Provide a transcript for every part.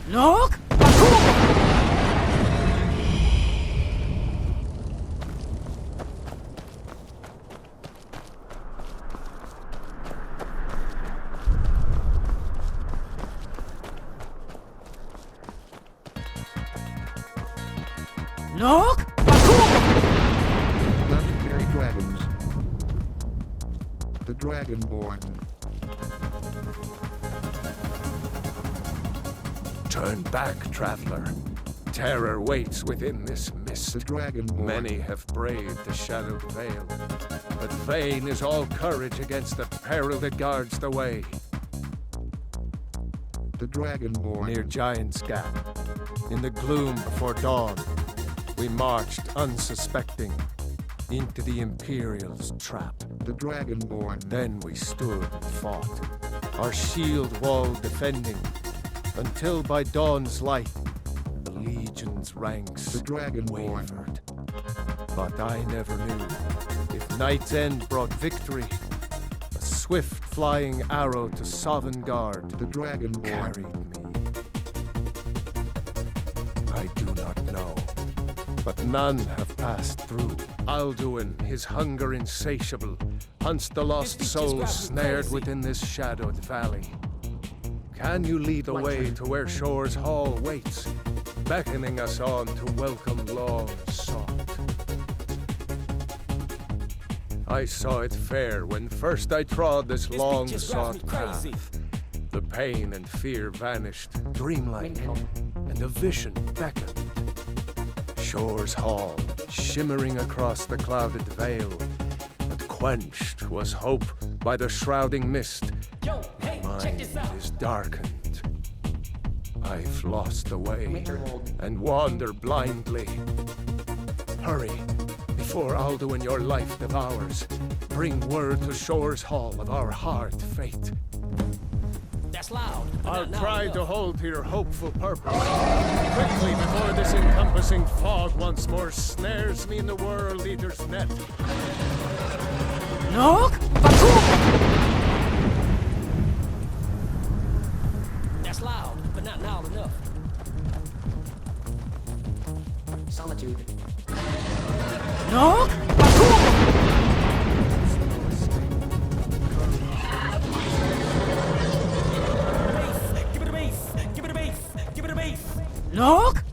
Look! Look! Legendary dragons. The Dragonborn. Turn back, traveler. Terror waits within this mist. The Dragonborn. Many have braved the shadowed veil, but vain is all courage against the peril that guards the way. The Dragonborn. Near Giant's Gap, in the gloom before dawn, we marched unsuspecting into the Imperial's trap. The Dragonborn. Then we stood and fought, our shield wall defending, until by dawn's light, the Legion's ranks The Dragonborn. wavered. But I never knew if night's end brought victory, a swift flying arrow to Sovngarde The Dragonborn. carried me. I do not know, but none have passed through. Alduin, his hunger insatiable, hunts the lost souls snared within this shadowed valley. Can you lead the way to where Shore's Hall waits, beckoning us on to welcome long sought? I saw it fair when first I trod this long sought path. The pain and fear vanished, dreamlike, and a vision beckoned. Shore's Hall, shimmering across the clouded veil, but quenched was hope by the shrouding mist. My mind is darkened. I've lost the way and wander blindly. Hurry, before Alduin your life devours. Bring word to Shore's Hall of our hard fate. That's loud. I'll try to hold to your hopeful purpose. Quickly, before this encompassing fog once more snares me in the World Eater's net. Look! That's loud, but not loud enough. Solitude. Look! Give it a bass! Give it a bass! Give it a bass! Look!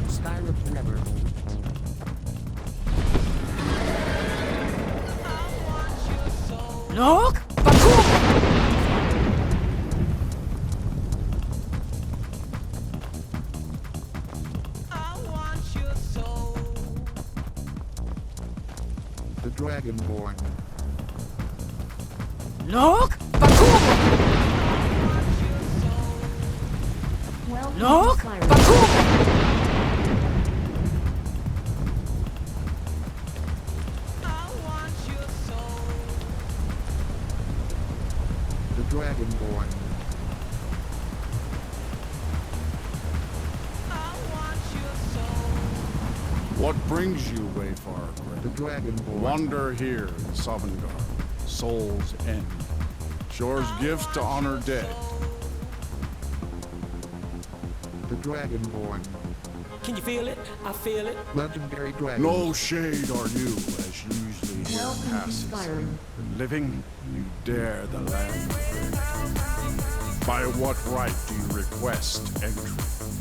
Skyrim forever. Look! The Dragonborn. Look! Look! The Dragonborn. What brings you, Wayfarer? The Dragonborn. Wander here in Sovngarde, Soul's End. Shore's gifts to honor dead. The Dragonborn. Can you feel it? I feel it. Legendary dragons. No shade are you, as usually here passes. The living, you dare the land. By what right do you request entry?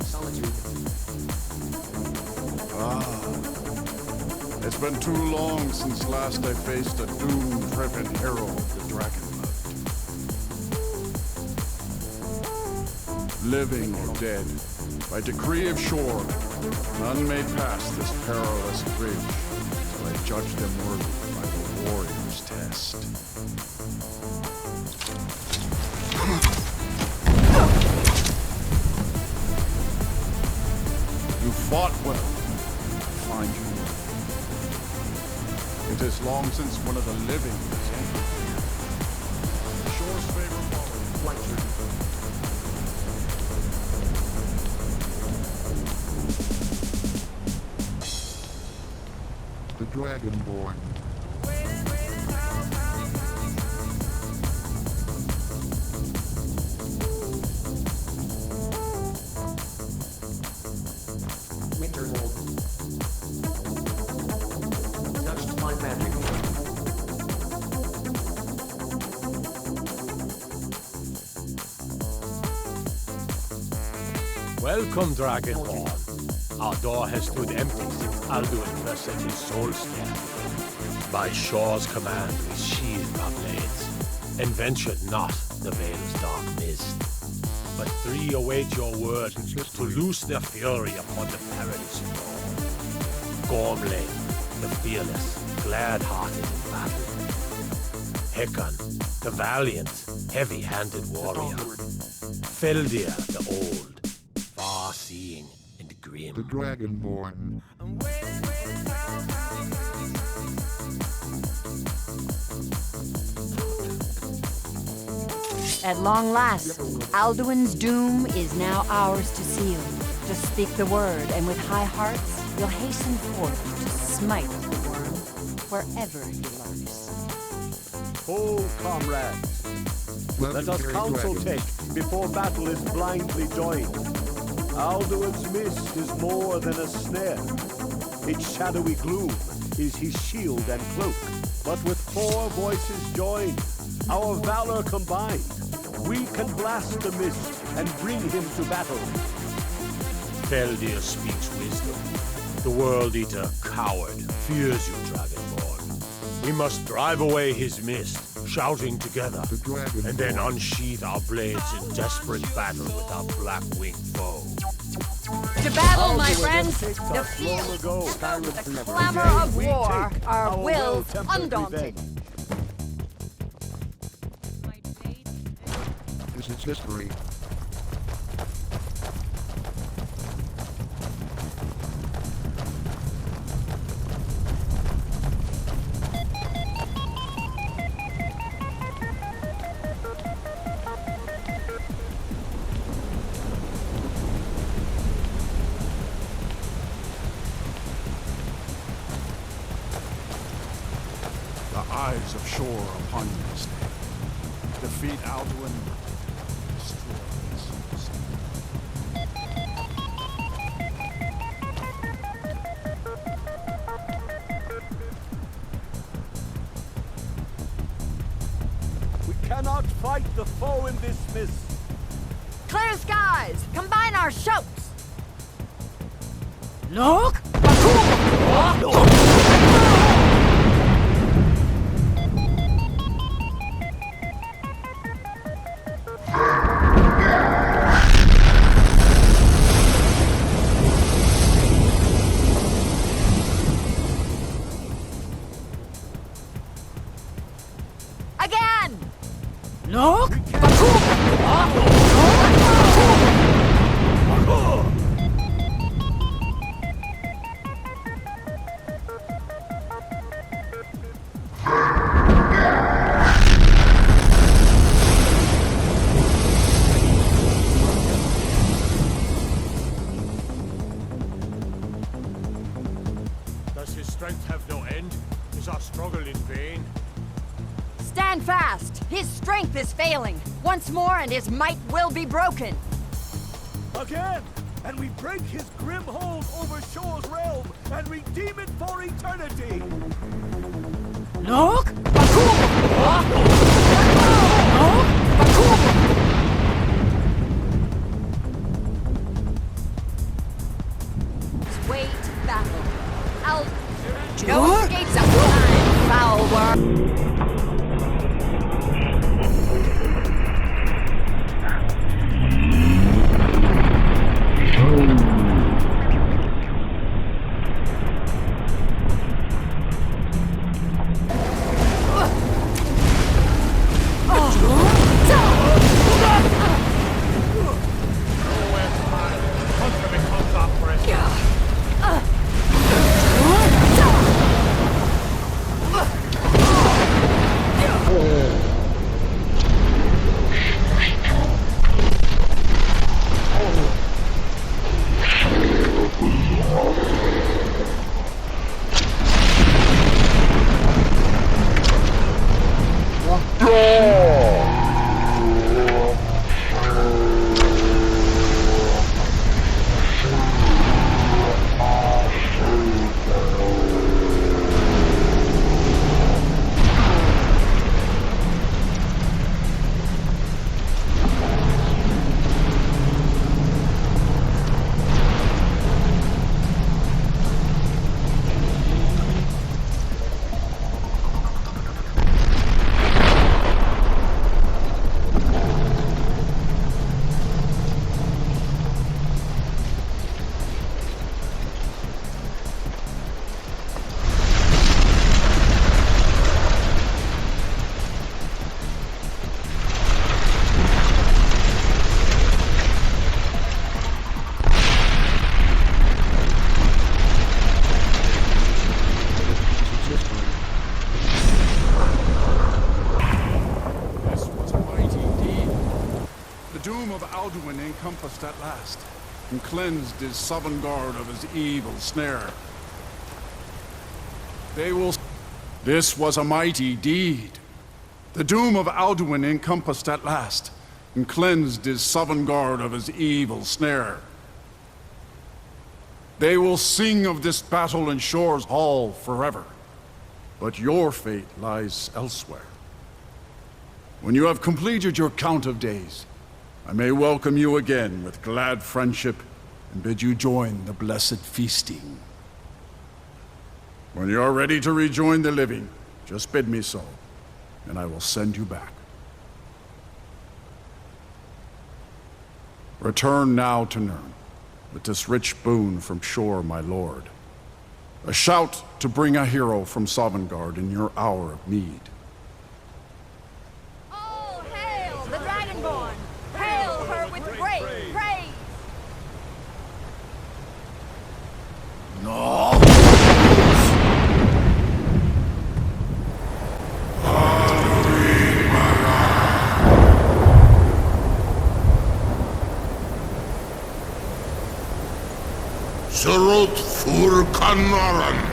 Solitude. It's been too long since last I faced a doom-driven hero of the Dragonblood. Living or dead, by decree of Shore, none may pass this perilous bridge till I judge them worthy by the warrior's test. You fought well. I find you well. It is long since one of the living has entered. Shore's favor follows. The Dragonborn. Welcome, Dragonborn. Our door has stood empty since Alduin first set his soul stamp. By Shaw's command, we sheathed our blades, and ventured not the Vale's dark mist. But three await your word to loose their fury upon the perilous foe. Gormley, the fearless, glad-hearted in battle. Hecon, the valiant, heavy-handed warrior. Feldir, the old, far-seeing and grim. The Dragonborn. At long last, Alduin's doom is now ours to seal. Just speak the word, and with high hearts, you'll hasten forth to smite the worm wherever he lurks. Hold, comrades. Let us counsel take before battle is blindly joined. Alduin's mist is more than a snare. Its shadowy gloom is his shield and cloak. But with 4 voices joined, our valor combined, we can blast the mist and bring him to battle. Feldir speaks wisdom. The World Eater, coward, fears you, Dragonborn. We must drive away his mist, shouting together, The Dragonborn. and then unsheath our blades in desperate battle with our black-winged foe. To battle, my Alduin friends! takes The us long field, ago. the clamor Today of we war, take our wills well-tempered undaunted. revenge. This is history. The eyes of Shore are upon you this day. Defeat Alduin, destroy his city. We cannot fight the foe in this mist. Clear skies! Combine our shouts! Look! Again! Look! Does his strength have no end? Is our struggle in vain? Stand fast! His strength is failing. Once more and his might will be broken. Again! And we break his grim hold over Shore's realm and redeem it for eternity! Look! Sway to battle. No escapes of time, foul worm. doom of Alduin encompassed at last, and cleansed his Sovngarde of his evil snare. They will... This was a mighty deed. The doom of Alduin encompassed at last, and cleansed his Sovngarde of his evil snare. They will sing of this battle in Shore's Hall forever, but your fate lies elsewhere. When you have completed your count of days, I may welcome you again with glad friendship and bid you join the blessed feasting. When you are ready to rejoin the living, just bid me so, and I will send you back. Return now to Nirn, with this rich boon from Shore, my lord. A shout to bring a hero from Sovngarde in your hour of need. All hail the Dragonborn! Hail her with great praise! No! Surut fur Kanaran.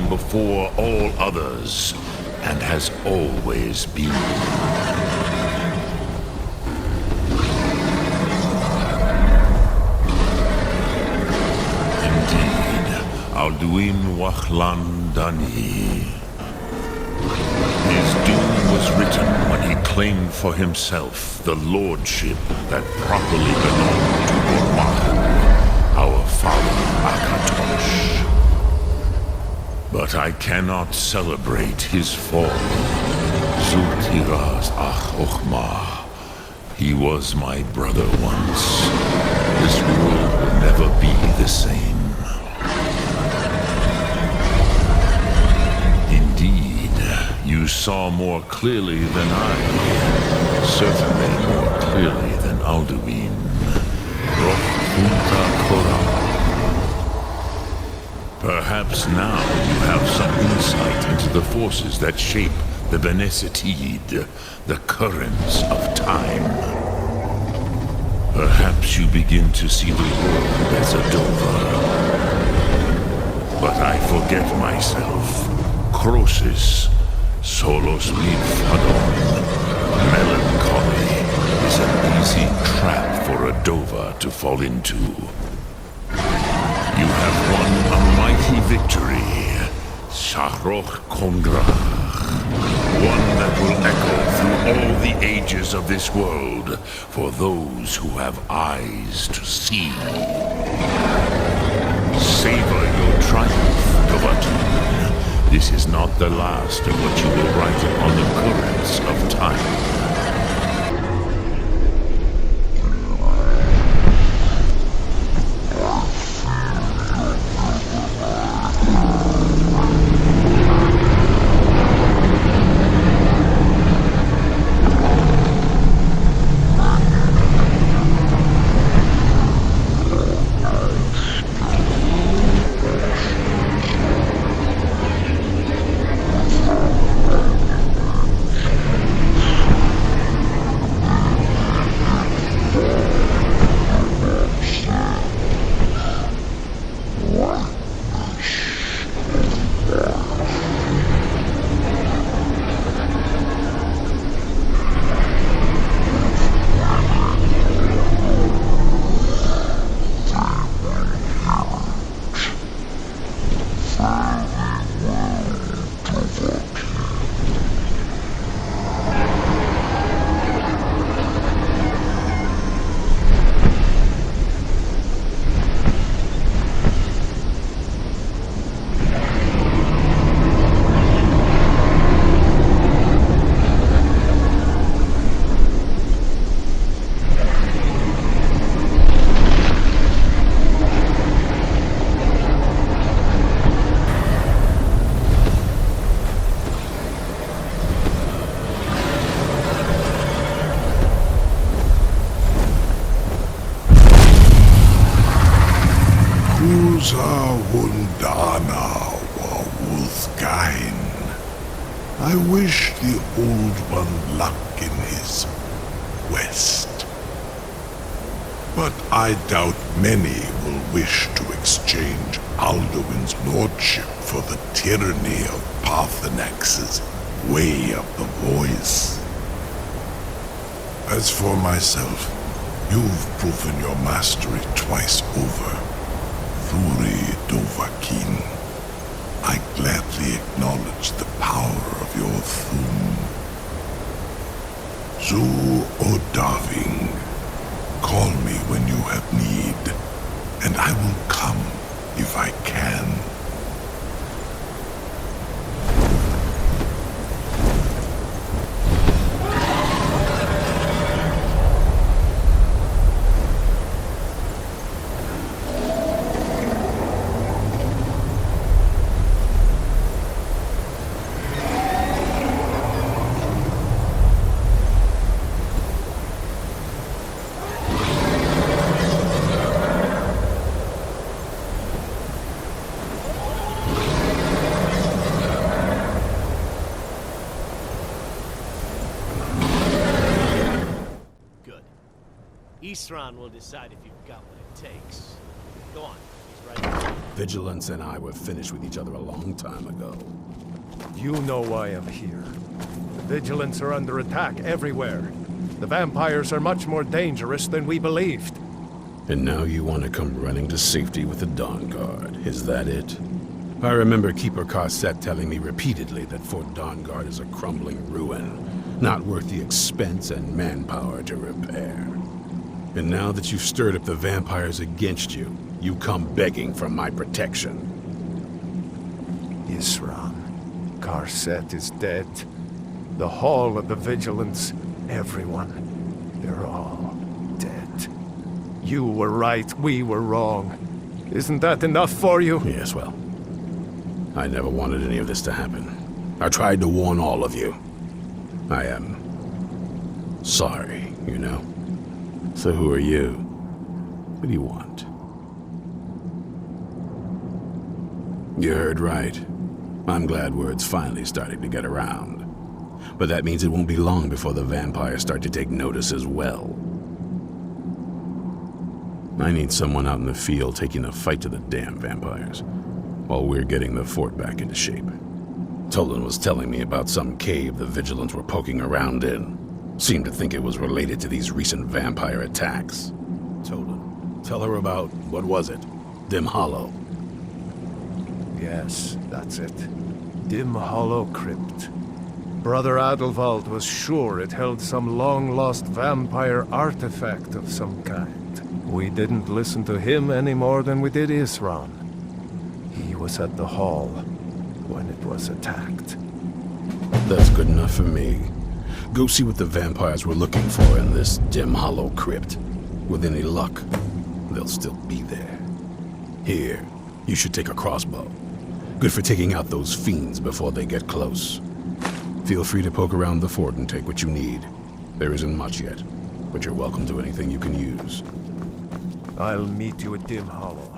Before all others, and has always been. Indeed, Alduin Wachlan Dani. His doom was written when he claimed for himself the lordship that properly belonged to Gormach, our father Akatosh. But I cannot celebrate his fall. Zultiraz Ach Ochma. He was my brother once. This world will never be the same. Indeed, you saw more clearly than I. Certainly more clearly than Alduin. Roch Punta Korah. Perhaps now you have some insight into the forces that shape the Benesitid, the currents of time. Perhaps you begin to see the world as a Dova. But I forget myself. Crosis, solos midfadon. Melancholy is an easy trap for a Dova to fall into. You have won a mighty victory, Shahroch Kongrach. One that will echo through all the ages of this world for those who have eyes to see. Savor your triumph, Dovatun. This is not the last of what you will write upon the currents of time. Uza Wundana wa Wuthgain. I wish the Old One luck in his quest. But I doubt many will wish to exchange Alduin's lordship for the tyranny of Parthenax's way of the voice. As for myself, you've proven your mastery twice over. Thuri Dovahkiin, I gladly acknowledge the power of your Thum. Zu Odaving, call me when you have need, and I will come if I can. Isran will decide if you've got what it takes. Go on, he's right there. Vigilance and I were finished with each other a long time ago. You know why I'm here. The Vigilants are under attack everywhere. The vampires are much more dangerous than we believed. And now you want to come running to safety with the DAWNGUARD. Is that it? I remember Keeper Carset telling me repeatedly that Fort DAWNGUARD is a crumbling ruin, not worth the expense and manpower to repair. And now that you've stirred up the vampires against you, you come begging for my protection. Isran. Carset is dead. The Hall of the Vigilance. Everyone. They're all dead. You were right, we were wrong. Isn't that enough for you? Yes, well, I never wanted any of this to happen. I tried to warn all of you. I am sorry, you know. So who are you? What do you want? You heard right. I'm glad word's finally starting to get around. But that means it won't be long before the vampires start to take notice as well. I need someone out in the field taking the fight to the damn vampires, while we're getting the fort back into shape. Tolan was telling me about some cave the Vigilants were poking around in. Seemed to think it was related to these recent vampire attacks. Tolan, tell her about, what was it? Dim Hollow. Yes, that's it. Dim Hollow Crypt. Brother Adelwald was sure it held some long-lost vampire artifact of some kind. We didn't listen to him any more than we did Isran. He was at the hall when it was attacked. That's good enough for me. Go see what the vampires were looking for in this Dim Hollow Crypt. With any luck, they'll still be there. Here, you should take a crossbow. Good for taking out those fiends before they get close. Feel free to poke around the fort and take what you need. There isn't much yet, but you're welcome to anything you can use. I'll meet you at Dim Hollow.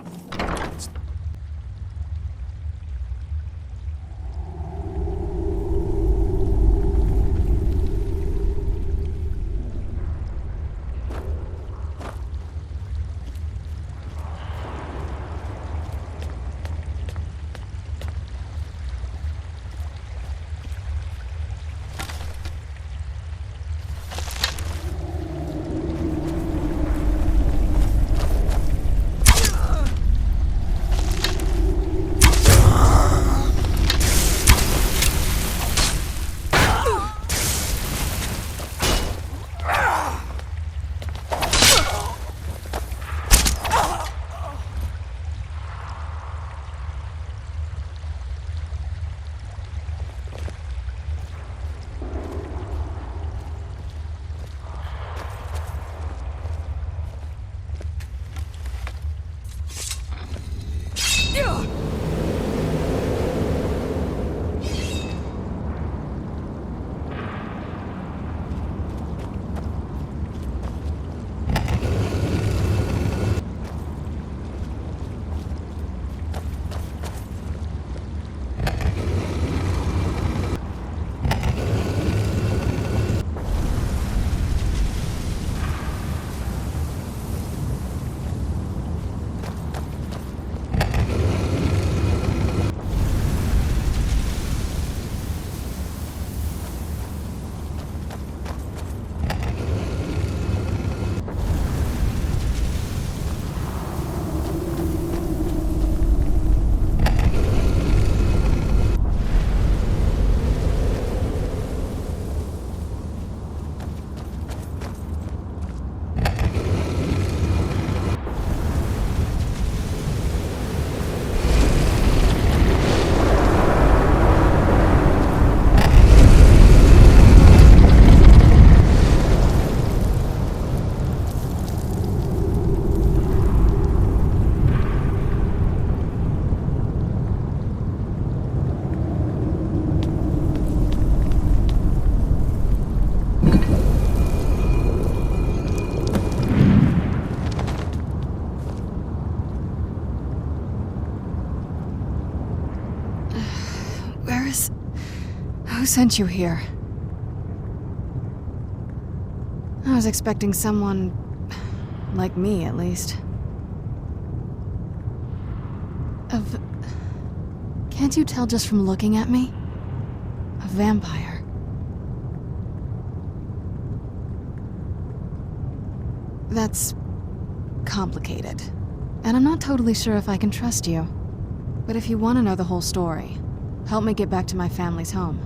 Who sent you here? I was expecting someone... like me, at least. Can't you tell just from looking at me? A vampire. That's... complicated. And I'm not totally sure if I can trust you. But if you want to know the whole story, help me get back to my family's home.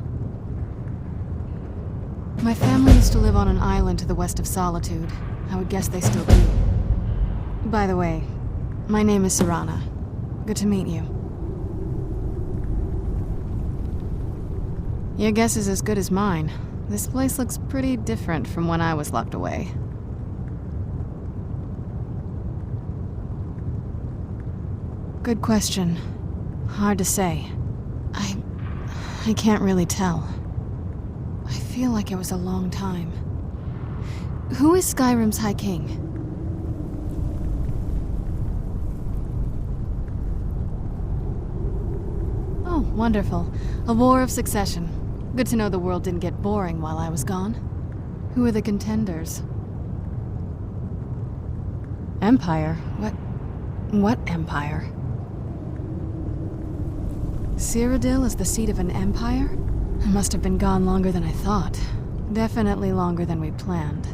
My family used to live on an island to the west of Solitude. I would guess they still do. By the way, my name is Serana. Good to meet you. Your guess is as good as mine. This place looks pretty different from when I was locked away. Good question. Hard to say. I can't really tell. I feel like it was a long time. Who is Skyrim's High King? Oh, wonderful. A war of succession. Good to know the world didn't get boring while I was gone. Who are the contenders? Empire? What empire? Cyrodiil is the seat of an empire? I must have been gone longer than I thought. Definitely longer than we planned.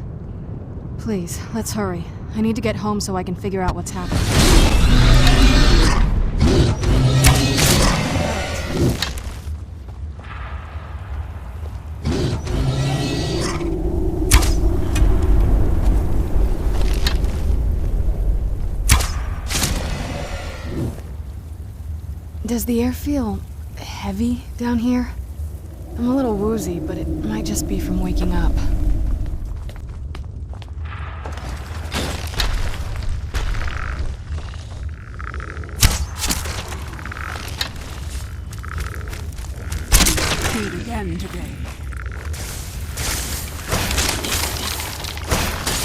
Please, let's hurry. I need to get home so I can figure out what's happening. Does the air feel heavy down here? I'm a little woozy, but it might just be from waking up. Feed again today.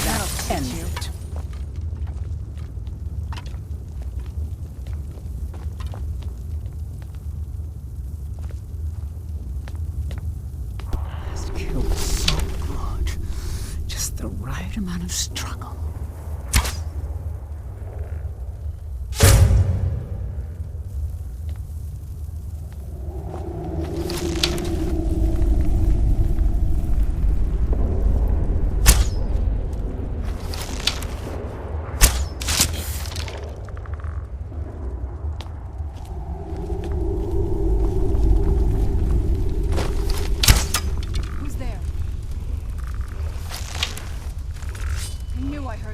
That'll end you. Amount of struggle.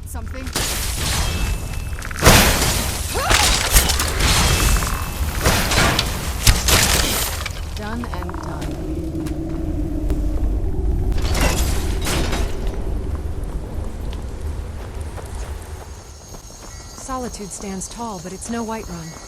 Something. Done and done. Solitude stands tall, but it's no Whiterun.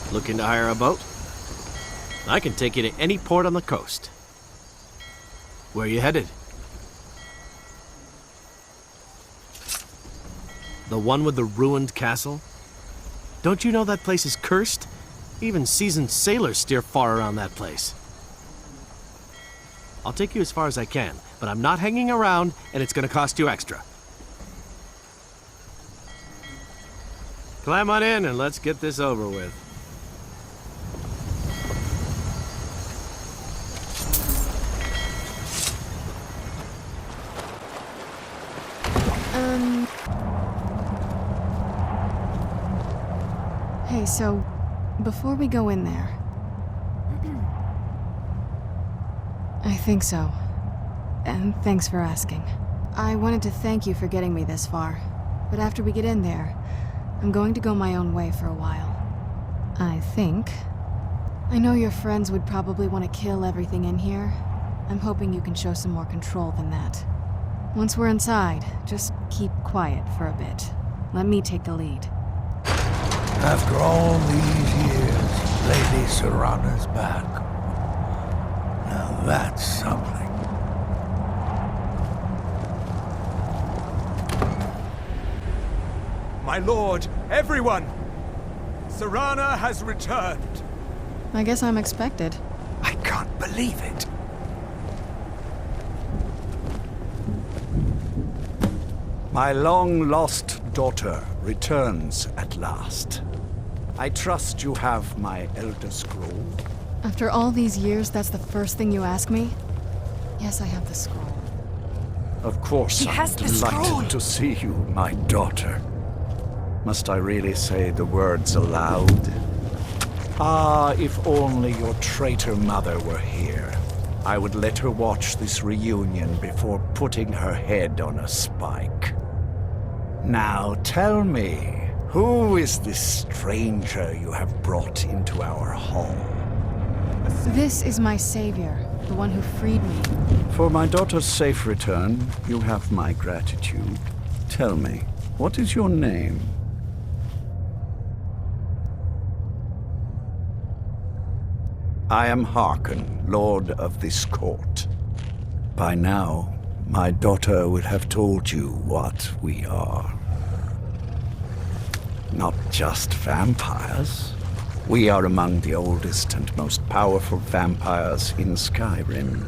Looking to hire a boat? I can take you to any port on the coast. Where are you headed? The one with the ruined castle? Don't you know that place is cursed? Even seasoned sailors steer far around that place. I'll take you as far as I can, but I'm not hanging around, and it's gonna cost you extra. Climb on in and let's get this over with. Hey, so, before we go in there... I think so. And thanks for asking. I wanted to thank you for getting me this far, but after we get in there, I'm going to go my own way for a while. I think. I know your friends would probably want to kill everything in here. I'm hoping you can show some more control than that. Once we're inside, just keep quiet for a bit. Let me take the lead. After all these years, Lady Serana's back. Now that's something. My lord, everyone! Serana has returned. I guess I'm expected. I can't believe it. My long-lost daughter returns at last. I trust you have my Elder Scroll. After all these years, that's the first thing you ask me? Yes, I have the scroll. Of course, I'm delighted to see you, my daughter. Must I really say the words aloud? Ah, if only your traitor mother were here. I would let her watch this reunion before putting her head on a spike. Now tell me, who is this stranger you have brought into our hall? This is my savior, the one who freed me. For my daughter's safe return, you have my gratitude. Tell me, what is your name? I am Harkon, Lord of this court. By now, my daughter would have told you what we are. Not just vampires. We are among the oldest and most powerful vampires in Skyrim.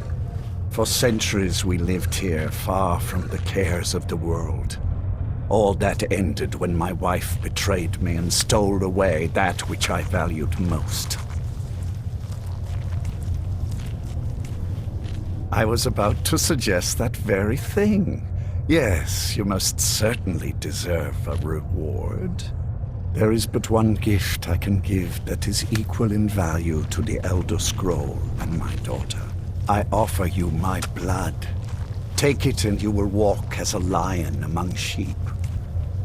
For centuries we lived here, far from the cares of the world. All that ended when my wife betrayed me and stole away that which I valued most. I was about to suggest that very thing. Yes, you most certainly deserve a reward. There is but one gift I can give that is equal in value to the Elder Scroll and my daughter. I offer you my blood. Take it and you will walk as a lion among sheep.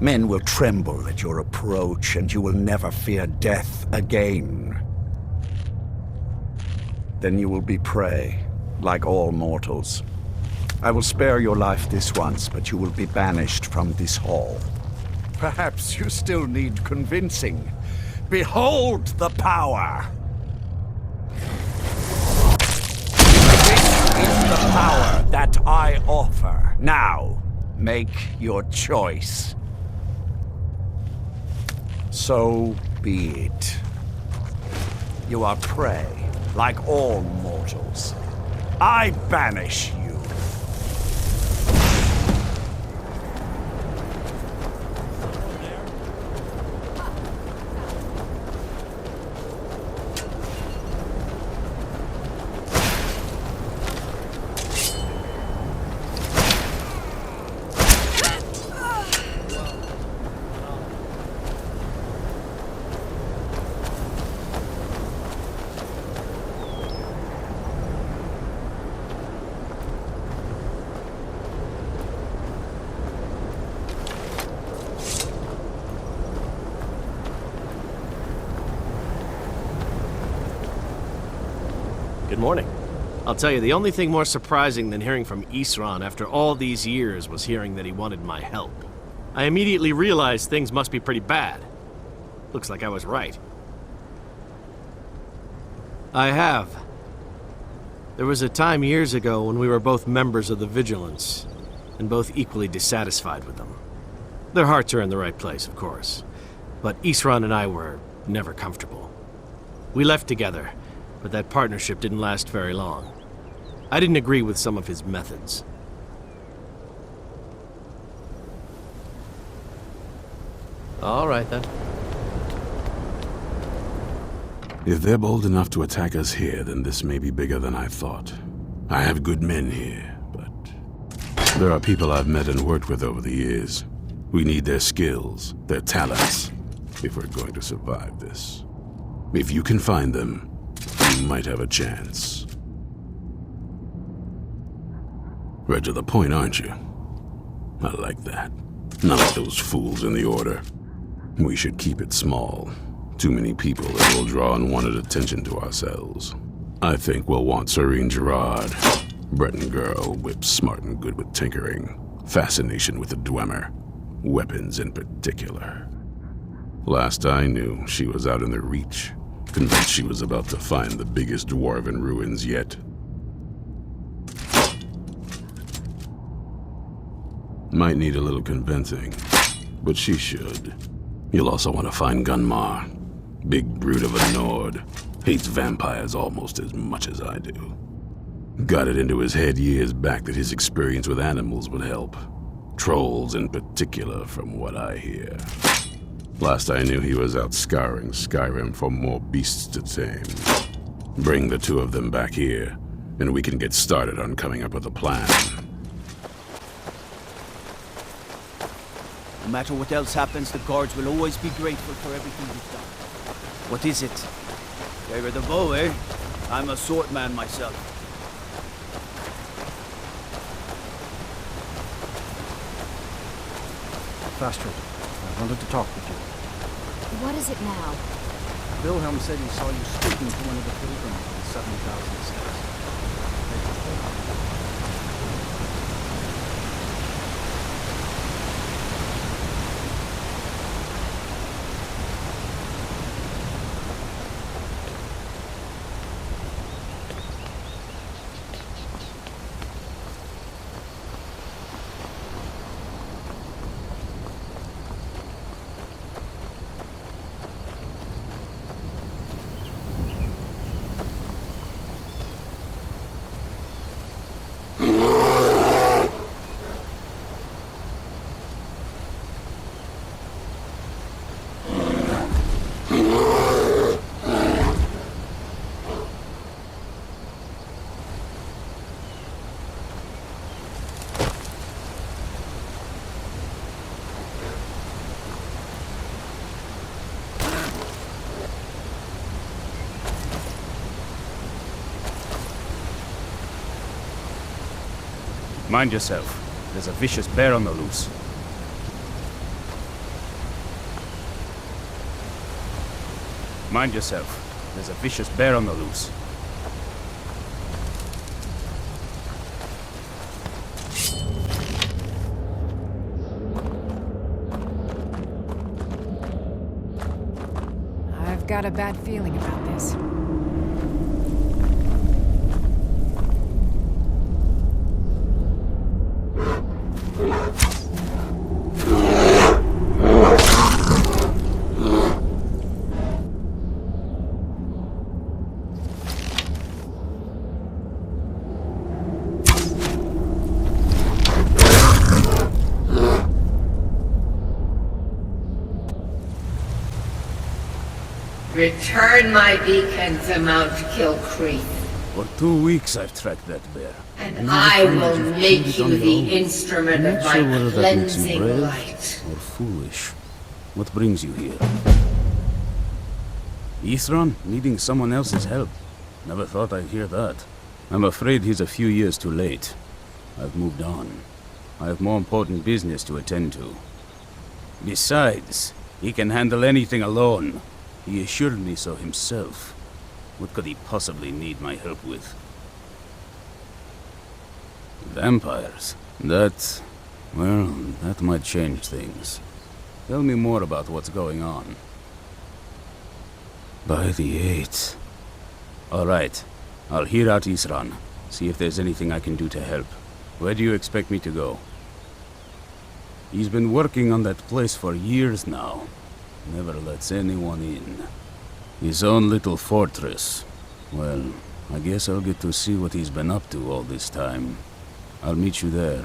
Men will tremble at your approach and you will never fear death again. Then you will be prey, like all mortals. I will spare your life this once, but you will be banished from this hall. Perhaps you still need convincing. Behold the power! This is the power that I offer. Now, make your choice. So be it. You are prey, like all mortals. I banish you. Good morning. I'll tell you, the only thing more surprising than hearing from Isran after all these years was hearing that he wanted my help. I immediately realized things must be pretty bad. Looks like I was right. I have. There was a time years ago when we were both members of the Vigilance, and both equally dissatisfied with them. Their hearts are in the right place, of course, but Isran and I were never comfortable. We left together, but that partnership didn't last very long. I didn't agree with some of his methods. All right, then. If they're bold enough to attack us here, then this may be bigger than I thought. I have good men here, but there are people I've met and worked with over the years. We need their skills, their talents, if we're going to survive this. If you can find them, you might have a chance. Right to the point, aren't you? I like that. Not like those fools in the Order. We should keep it small. Too many people and we'll draw unwanted attention to ourselves. I think we'll want Serene Gerard. Breton girl, whip smart and good with tinkering. Fascination with the Dwemer. Weapons in particular. Last I knew, she was out in the Reach. Convinced she was about to find the biggest dwarven ruins yet. Might need a little convincing, but she should. You'll also want to find Gunmar. Big brute of a Nord. Hates vampires almost as much as I do. Got it into his head years back that his experience with animals would help. Trolls in particular, from what I hear. Last I knew, he was out scouring Skyrim for more beasts to tame. Bring the two of them back here, and we can get started on coming up with a plan. No matter what else happens, the guards will always be grateful for everything you've done. What is it? Favor the bow, eh? I'm a swordman myself. Faster. I wanted to talk with you. What is it now? Wilhelm said he saw you speaking to one of the pilgrims on 7,000 steps. Mind yourself. There's a vicious bear on the loose. Mind yourself. There's a vicious bear on the loose. I've got a bad feeling about this. Return my beacon to Mount Kilcreath. For 2 weeks I've tracked that bear. And I will make you the instrument of my cleansing brave light. or foolish. What brings you here? Ithron needing someone else's help. Never thought I'd hear that. I'm afraid he's a few years too late. I've moved on. I have more important business to attend to. Besides, he can handle anything alone. He assured me so himself. What could he possibly need my help with? Vampires? That might change things. Tell me more about what's going on. By the 8th. All right. I'll hear out Isran. See if there's anything I can do to help. Where do you expect me to go? He's been working on that place for years now. Never lets anyone in. His own little fortress. Well, I guess I'll get to see what he's been up to all this time. I'll meet you there.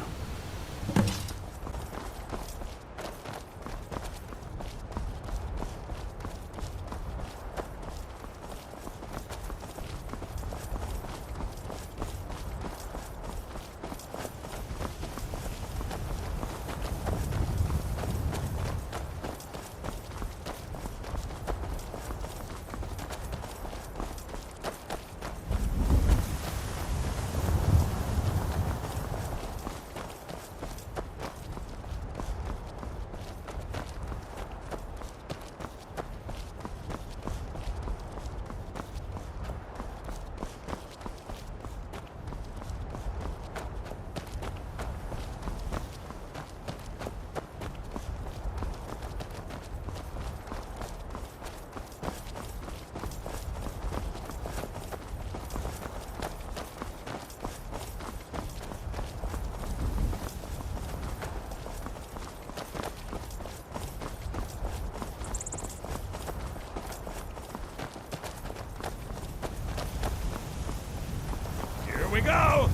Here we go!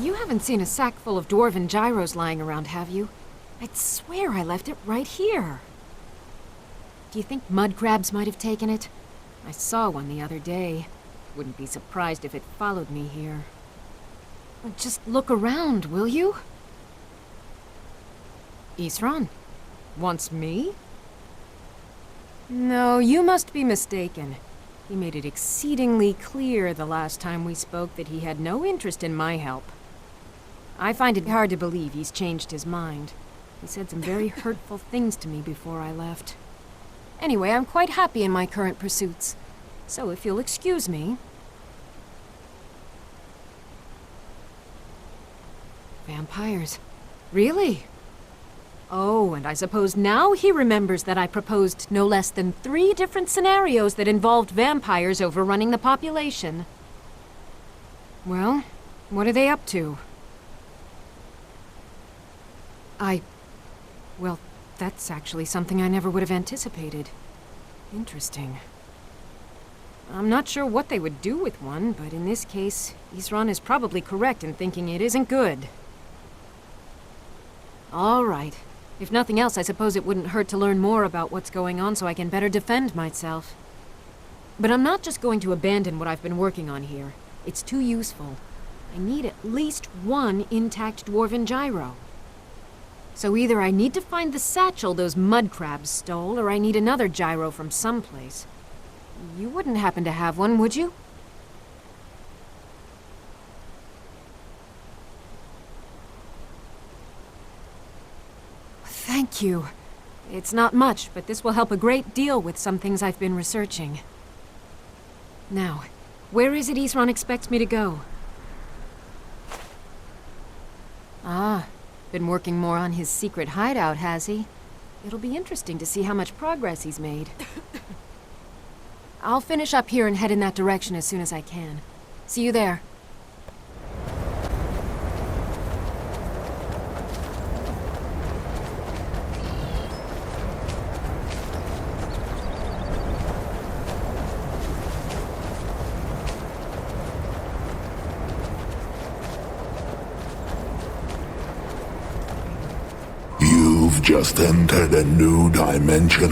You haven't seen a sack full of dwarven gyros lying around, have you? I'd swear I left it right here. Do you think mud crabs might have taken it? I saw one the other day. Wouldn't be surprised if it followed me here. Just look around, will you? Isran? Wants me? No, you must be mistaken. He made it exceedingly clear the last time we spoke that he had no interest in my help. I find it hard to believe he's changed his mind. He said some very hurtful things to me before I left. Anyway, I'm quite happy in my current pursuits. So if you'll excuse me... Vampires. Really? Oh, and I suppose now he remembers that I proposed no less than 3 different scenarios that involved vampires overrunning the population. Well, what are they up to? Well, that's actually something I never would have anticipated. Interesting. I'm not sure what they would do with one, but in this case, Isran is probably correct in thinking it isn't good. All right. If nothing else, I suppose it wouldn't hurt to learn more about what's going on so I can better defend myself. But I'm not just going to abandon what I've been working on here. It's too useful. I need at least 1 intact dwarven gyro. So either I need to find the satchel those mud crabs stole, or I need another gyro from someplace. You wouldn't happen to have one, would you? Thank you. It's not much, but this will help a great deal with some things I've been researching. Now, where is it Isran expects me to go? Ah, been working more on his secret hideout, has he? It'll be interesting to see how much progress he's made. I'll finish up here and head in that direction as soon as I can. See you there. You've just entered a new dimension.